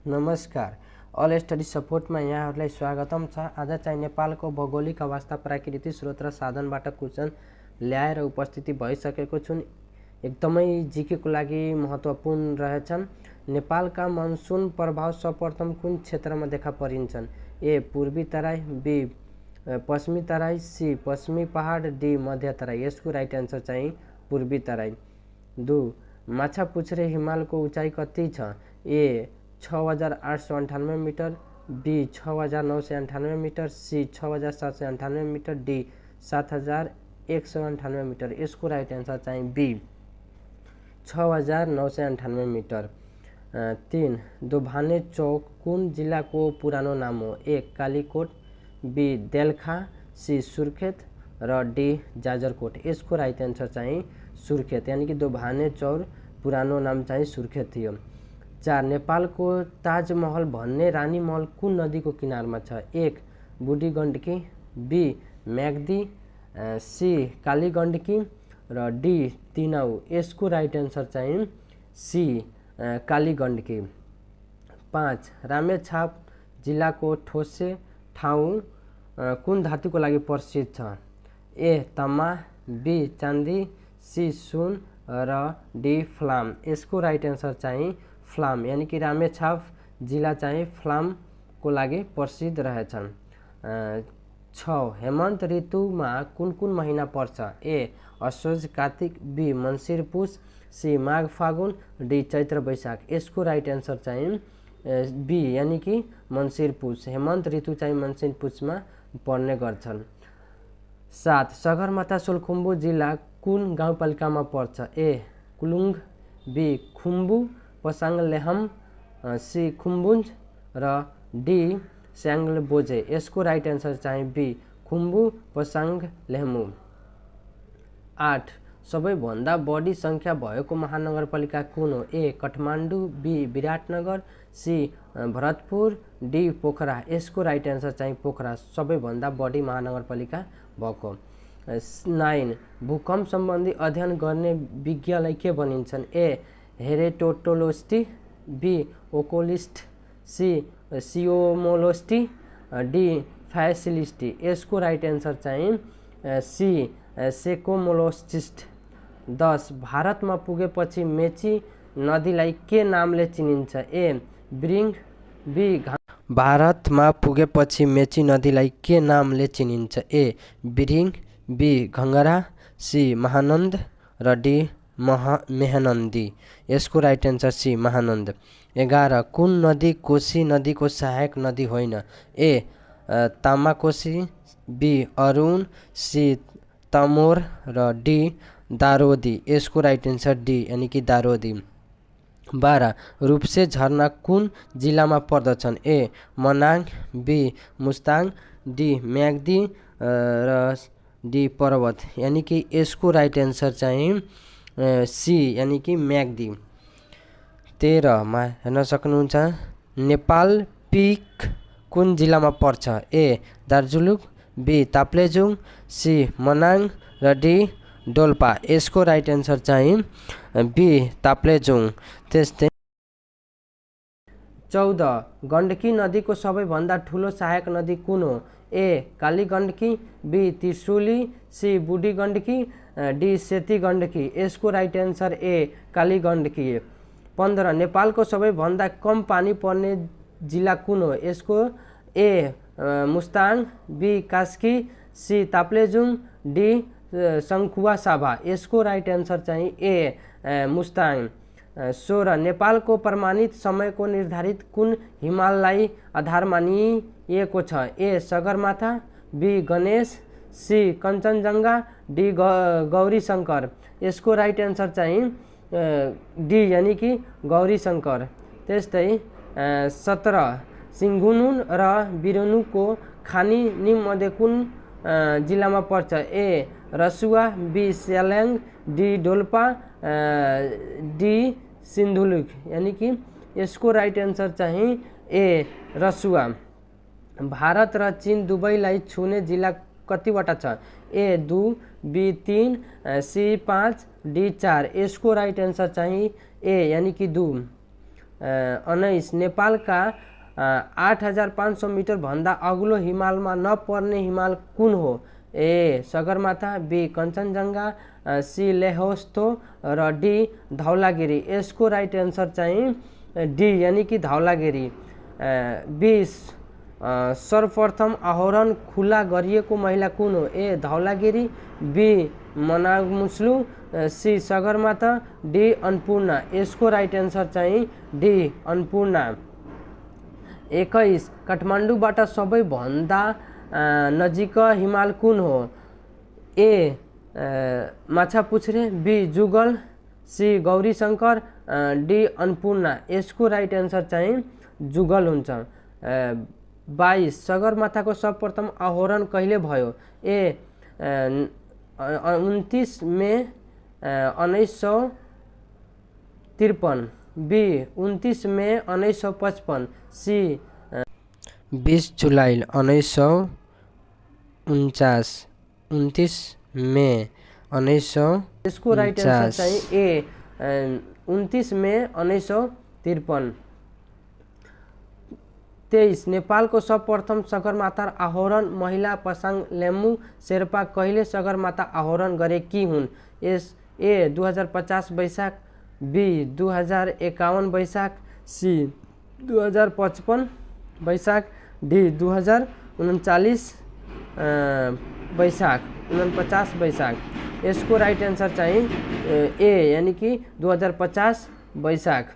नमस्कार। All study सपोर्टमा यहाँहरूलाई स्वागतम छ। आज चाहिँ नेपालको भौगोलिक अवस्था, प्राकृतिक स्रोत र साधनबाट क्वेसन ल्याएर उपस्थिति भइसकेको छु। एकदमै जीकेको लागि महत्त्वपूर्ण रहेछन्। नेपालका मनसुन प्रभाव सर्वप्रथम कुन क्षेत्रमा देखा परिन्छन्? ए पूर्वी तराई, बी पश्चिमी तराई, सी पश्चिमी पहाड, डी मध्य तराई। यसको राइट आन्सर चाहिँ पूर्वी तराई। 2 माछापुच्छ्रे हिमालको उचाइ कति छ? A 6898 metre, B 6998 metre, C 6798 metre, D 7198 metre. यसको राइट आन्सर चाहिँ बी 6998 मिटर। 3 दोभाने चौक कुन जिल्लाको पुरानो नाम हो? A Kalikot, B Delkha, C Surkhet र डी जाजरकोट। यसको राइट आन्सर चाहिँ सुर्खेत, यानी कि दोभाने चौर पुरानो नाम चाहिँ सुर्खेत थियो। 4 नेपालको ताजमहल भन्ने रानी महल कुन नदीको किनारमा छ? 1 बुढी गण्डकी, बी म्याग्दी, सी काली गण्डकी र डी तिनाउ। यसको राइट आन्सर चाहिँ सी काली गण्डकी। 5 रामेछाप जिल्लाको ठोसे ठाउँ कुन धातुको लागि प्रसिद्ध छ? ए तामा, बी चाँदी, सी सुन र डी फ्लाम। यसको राइट आन्सर चाहिँ फ्लाम, यानी कि रामेछाप जिल्ला चाहिँ फ्लामको लागि प्रसिद्ध रहेछन्। 6 हेमन्त ऋतुमा कुन कुन महिना पर्छ? ए असोज कार्तिक, बी मङ्सिर पुष, सी माघ फागुन, डी चैत्र वैशाख। यसको राइट आन्सर चाहिँ बी, यानी कि मङ्सिर पुष। हेमन्त ऋतु चाहिँ मङ्सिर पुषमा पर्ने गर्छन्। 7 सगरमाथा सोलुखुम्बु जिल्ला कुन गाउँपालिकामा पर्छ? A Kulung, B Khumbu Pasang Lhamu, C Khumjung र डी स्याङ्गलबोझे। यसको राइट आन्सर चाहिँ बी खुम्बु पसाङ लेहमु। 8 सबैभन्दा बढी सङ्ख्या भएको महानगरपालिका कुन हो? A Kathmandu, B Biratnagar, C Bharatpur, D Pokhara. यसको राइट आन्सर चाहिँ पोखरा सबैभन्दा बढी महानगरपालिका भएको। 9 भूकम्प सम्बन्धी अध्ययन गर्ने विज्ञलाई के भनिन्छन्? ए हेरेटोटोलोस्टी, बी ओकोलिस्ट, सी सियोमोलोस्टी, डी फ्यासिलिस्टी। यसको राइट आन्सर चाहिँ सी सेकोमोलोस्टिस्ट। 10 भारतमा पुगेपछि मेची नदीलाई के नामले चिनिन्छ? ए ब्रिङ, बी भारतमा पुगेपछि मेची नदीलाई के नामले चिनिन्छ? ए ब्रिङ, बी घङ्गरा, सी महानन्द र डी मेहनन्दी। यसको राइट आन्सर सी महानन्द। 11 कुन नदी कोशी नदीको सहायक नदी होइन? ए तामाकोशी, बी अरुण, सी तमोर र डी दारोदी। यसको राइट आन्सर डी, यानी कि दारोदी। 12 रूपसे झरना कुन जिल्लामा पर्दछन्? ए मनाङ, बी मुस्ताङ, डी म्याग्दी र डी पर्वत। यानी कि यसको राइट आन्सर चाहिँ सी, यानी कि म्याग्दी। 13 मा हेर्न सक्नुहुन्छ नेपाल पिक कुन जिल्लामा पर्छ? ए दार्जुलिङ, बी ताप्लेजुङ, सी मनाङ र डी डोल्पा। यसको राइट आन्सर चाहिँ बी ताप्लेजुङ। त्यस्तै 14 गण्डकी नदीको सबैभन्दा ठुलो सहायक नदी कुन हो? ए काली गण्डकी, बी त्रिशुली, सी बुढी गण्डकी, डी सेती गण्डकी। यसको राइट आन्सर ए काली गण्डकी। 15 नेपालको सबैभन्दा कम पानी पर्ने जिल्ला कुन हो? यसको A Mustang, B Kaski, C Taplejung, D Sankhuwasabha. यसको राइट आन्सर चाहिँ ए मुस्ताङ। 16 नेपालको प्रमाणित समयको निर्धारित कुन हिमाललाई आधार मानिएको छ? A Sagarmatha, B Ganesh, C Kanchenjunga, D Gauri Shankar. यसको राइट आन्सर चाहिँ डी, यानी कि गौरी शङ्कर। त्यस्तै 17 सिङ्गुनुन र बिरुनुको खानी निम्नमध्ये कुन जिल्लामा पर्छ? ए रसुवा, बी स्याल्याङ, डी डोल्पा, डी सिन्धुलीक। यानी कि यसको राइट आन्सर चाहिँ ए रसुवा। भारत र चीन दुवैलाई छुने जिल्ला कतिवटा छ? ए 2, बी 3, सी 5, डी 4। यसको राइट आन्सर चाहिँ ए, यानी कि 2। 19 नेपाल का 8500 मिटर भन्दा अग्लो हिमालमा नपर्ने हिमाल कुन हो? ए सगरमाथा, बी कञ्चनजङ्घा, सी लेहोस्तो र डी धौलागिरी। यसको राइट एन्सर चाहिँ डी यानी कि धौलागिरी। 20 सर्वप्रथम आहोरण खुला गरिएको महिला कुन हो? A Dhaulagiri, B Manaslu, C Sagarmatha, D Annapurna. यसको राइट एन्सर चाहिँ डी अन्नपूर्णा। 21 काठमाडौँबाट सबैभन्दा नजिक हिमाल कुन हो? A Machhapuchhre, B Jugal, C Gaurishankar, D Annapurna. यसको राइट एन्सर चाहिँ जुगल हुन्छ। 22 सगरमाथाको सर्वप्रथम आरोहण कहिले भयो? ए 29 मे 1953, बी 29 मे 1955, सी 20 जुलाई 1949, 29 मे 1949। यसको राइट एन्सर चाहिँ ए 29 मे 1953। 23 नेपालको सर्वप्रथम सगरमाथा आरोहण महिला पसाङ लिम्बू शेर्पा कहिले सगरमाथा आरोहण गरेकी हुन्? ए 2050 वैशाख, बी 2051 वैशाख, सी 2055 वैशाख, डी 2039 वैशाख 49 वैशाख। यसको राइट एन्सर चाहिँ ए यानी कि 2050 वैशाख।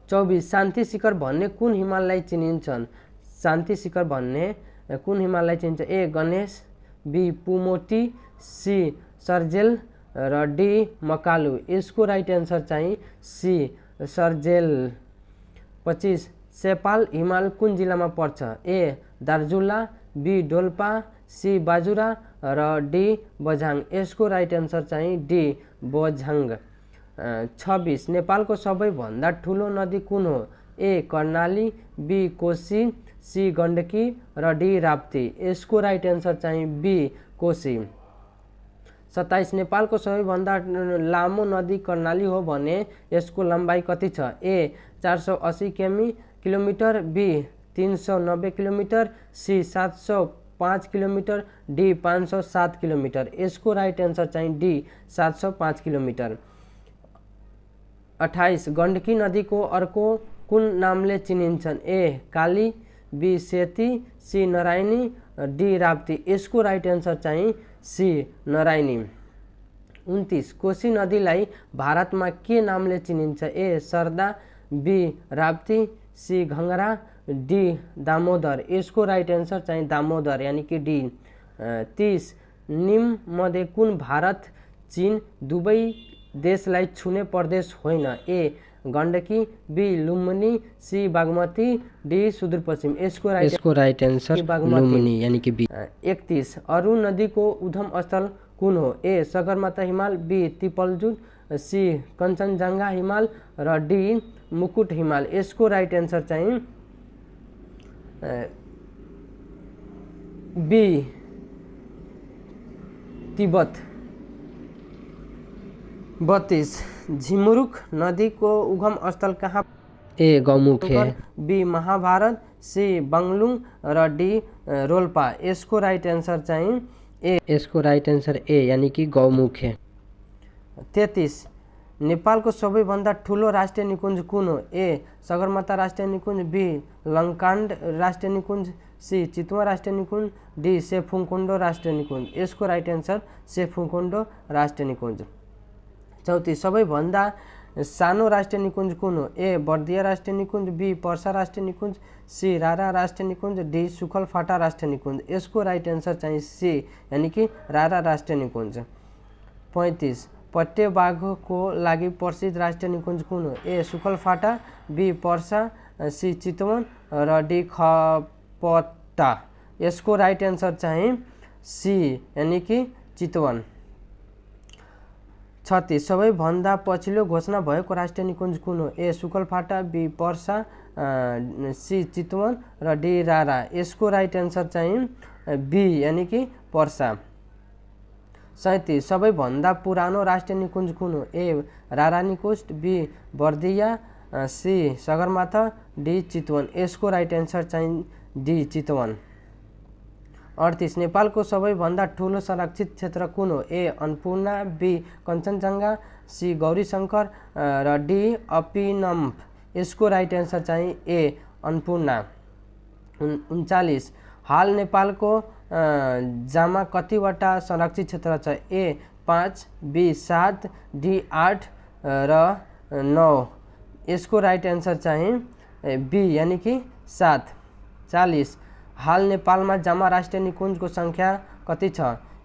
24 शान्ति शिखर भन्ने कुन हिमाललाई चिनिन्छन्? शान्ति शिखर भन्ने कुन हिमाललाई चिनिन्छ? ए गणेश, बी पुमोटी, सी सर्जेल र डी मकालु। यसको राइट एन्सर चाहिँ सी सर्जेल। 25 सेपाल हिमाल कुन जिल्लामा पर्छ? ए दार्जुला, बी डोल्पा, सी बाजुरा र डी बझाङ। यसको राइट एन्सर चाहिँ डी बझाङ। 26 नेपालको सबैभन्दा ठुलो नदी कुन हो? ए कर्णाली, बी कोशी, सी गण्डकी र डी राप्ती। यसको राइट एन्सर चाहिँ बी कोशी। 27 नेपालको सबैभन्दा लामो नदी कर्णाली हो भने यसको लम्बाइ कति छ? A 480 kilometre, B 390 kilometre, C 705 kilometre, D 507 kilometre. यसको राइट एन्सर चाहिँ डी 705 किलोमिटर। 28 गण्डकी नदीको अर्को कुन नामले चिनिन्छन्? A Kali, B Seti, C Narayani, D Rapti. यसको राइट एन्सर चाहिँ सी नारायणी। 29 कोशी नदीलाई भारतमा के नामले चिनिन्छ? A Sarda, B Rapti, C घंगरा, डी दामोदर। यसको राइट एन्सर चाहिँ दामोदर यानी कि डी। 30 निम्नमध्ये कुन भारत चीन दुवै देशलाई छुने प्रदेश होइन? A Gandaki, B Lumbini, C Bagmati, D Sudurpashchim. यसको राइट एन्सर लुम्बिनी यानी कि बी। 31 अरू नदीको उद्गम स्थल कुन हो? ए सगरमाथा हिमाल, बी तिपलजुङ, सी कञ्चनजङ्घा हिमाल र डी मुकुट हिमाल। यसको राइट एन्सर चाहिँ बी तिब्बत। 32 झिमरुक नदीको उद्गम स्थल कहाँ? ए गौमुखे, बी महाभारत, सी बागलुङ र डी रोल्पा। यसको राइट एन्सर चाहिँ ए। यसको राइट एन्सर ए यानी कि गौमुखे। 33 नेपालको सबैभन्दा ठुलो राष्ट्रिय निकुञ्ज कुन हो? ए सगरमाथा राष्ट्रिय निकुञ्ज, बी लङ्कान्ड राष्ट्रिय निकुञ्ज, सी चितवन राष्ट्रिय निकुञ्ज, डी सेफुङकुण्डो राष्ट्रिय निकुञ्ज। यसको राइट एन्सर सेफुङकुण्डो राष्ट्रिय निकुञ्ज। 34 सबैभन्दा सानो राष्ट्रिय निकुञ्ज कुन हो? ए बर्दिया राष्ट्रिय निकुञ्ज, बी पर्सा राष्ट्रिय निकुञ्ज, सी रारा राष्ट्रिय निकुञ्ज, डी सुखलफाटा राष्ट्रिय निकुञ्ज। यसको राइट एन्सर चाहिँ सी यानी कि रारा राष्ट्रिय निकुञ्ज। 35 पट्टे बाघको लागि प्रसिद्ध राष्ट्रिय निकुञ्ज कुन हो? ए सुखलफाटा, बी पर्सा, सी चितवन र डी खपटा। यसको राइट एन्सर चाहिँ सी यानी कि चितवन। 36 सबैभन्दा पछिल्लो घोषणा भएको राष्ट्रिय निकुञ्ज कुन हो? ए सुखलफाटा, बी पर्सा, सी चितवन र डी रारा। यसको राइट एन्सर चाहिँ बी यानी कि पर्सा। 37 सबैभन्दा पुरानो राष्ट्रिय निकुञ्ज कुन हो? ए रारा निकुञ्ज, B Bardiya, C Sagarmatha, D Chitwan. यसको राइट एन्सर चाहिँ डी चितवन। 38 नेपालको सबैभन्दा ठुलो संरक्षित क्षेत्र कुन हो? A Annapurna, B Kanchenjunga, C Gaurishankar र डी अपिनम्फ। यसको राइट एन्सर चाहिँ ए अन्नपूर्णा। 39 हाल नेपालको जामा कतिवटा संरक्षित क्षेत्र छ? ए 5, बी 7, डी 8 र 9। यसको राइट एन्सर चाहिँ बी यानी कि 7। 40 हाल नेपालमा जामा राष्ट्रिय निकुञ्जको सङ्ख्या कति छ?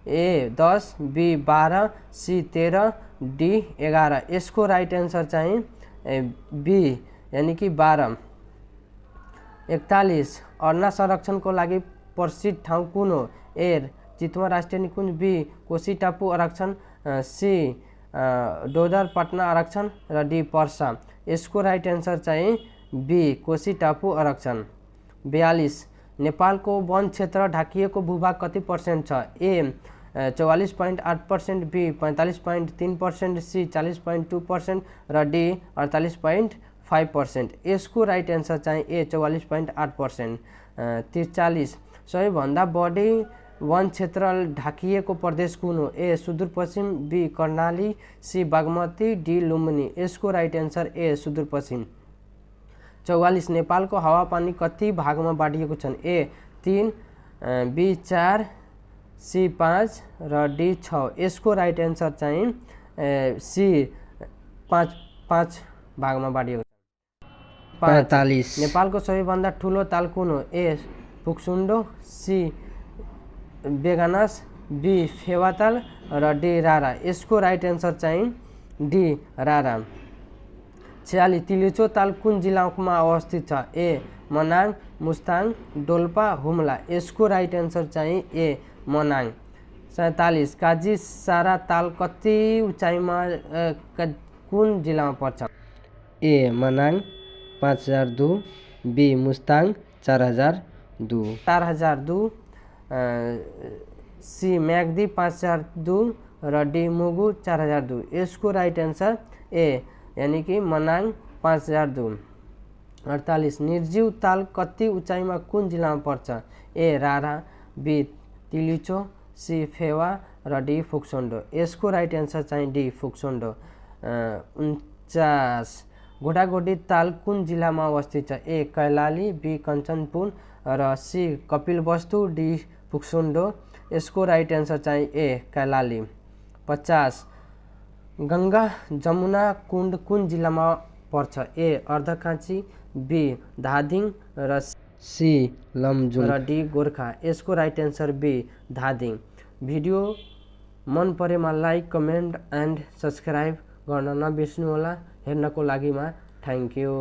ए 10, बी 12, सी 13, डी 11। यसको राइट एन्सर चाहिँ बी यानी कि 12। 41 अर्ना संरक्षणको लागि प्रसिद्ध ठाउँ कुन हो? ए चितवन राष्ट्रिय निकुञ्ज, बी कोशी टापु आरक्षण, सी डोडर पटना आरक्षण र डी पर्सा। यसको राइट एन्सर चाहिँ बी कोशी टापु आरक्षण। 42 नेपालको वन क्षेत्र ढाकिएको भूभाग कति % छ? ए 44.8%, बी 45.3%, सी 40.2% र डी 48.5%। यसको राइट एन्सर चाहिँ ए 44.8%। 43 सबैभन्दा बढी वन क्षेत्र ढाकिएको प्रदेश कुन हो? A Sudurpashchim, B Karnali, C Bagmati, D Lumbini. यसको राइट एन्सर ए सुदूरपश्चिम। 44 नेपालको हावापानी कति भागमा बाँडिएको छन्? ए 3, बी 4, सी 5 र डी 6। यसको राइट एन्सर चाहिँ सी 5 भागमा बाँडिएको छ। 45 नेपालको सबैभन्दा ठुलो ताल कुन हो? ए फुक्सुन्डो, सी बेगानास, बी फेवाताल र डी रारा। यसको राइट एन्सर चाहिँ डी रारा। 46 तिलिचो ताल कुन जिल्लामा अवस्थित छ? ए मनाङ, मुस्ताङ, डोल्पा, हुम्ला। यसको राइट एन्सर चाहिँ ए मनाङ। 47 काजी सारा ताल कति उचाइमा कुन जिल्लामा पर्छ? ए मनाङ 5002, बी मुस्ताङ 4002। 4002, सी म्याग्दी 5002 र डी मुगु 4002। यसको राइट एन्सर ए यानी कि मनाङ 5002। 48 निर्जीव ताल कति उचाइमा कुन जिल्लामा पर्छ? ए रारा, बी तिलिचो, सी फेवा र डी फुक्सोन्डो। यसको राइट एन्सर चाहिँ डी फुक्सोन्डो। 49 घोडाघोडी ताल कुन जिल्लामा अवस्थित छ? ए कैलाली, बी कञ्चनपुर र सी कपिलवस्तु, डी फुक्सोन्डो। यसको राइट एन्सर चाहिँ ए कैलाली। 50 गङ्गा जमुना कुण्ड कुन जिल्लामा पर्छ? ए अर्धखाँची, बी धादिङ र सी लमजुङ र डी गोर्खा। यसको right answer B Dhading. Video मन परेमा लाइक, कमेन्ट एन्ड सब्सक्राइब गर्न नबिर्स्नुहोला। हेर्नको लागिमा थ्याङ्क यू।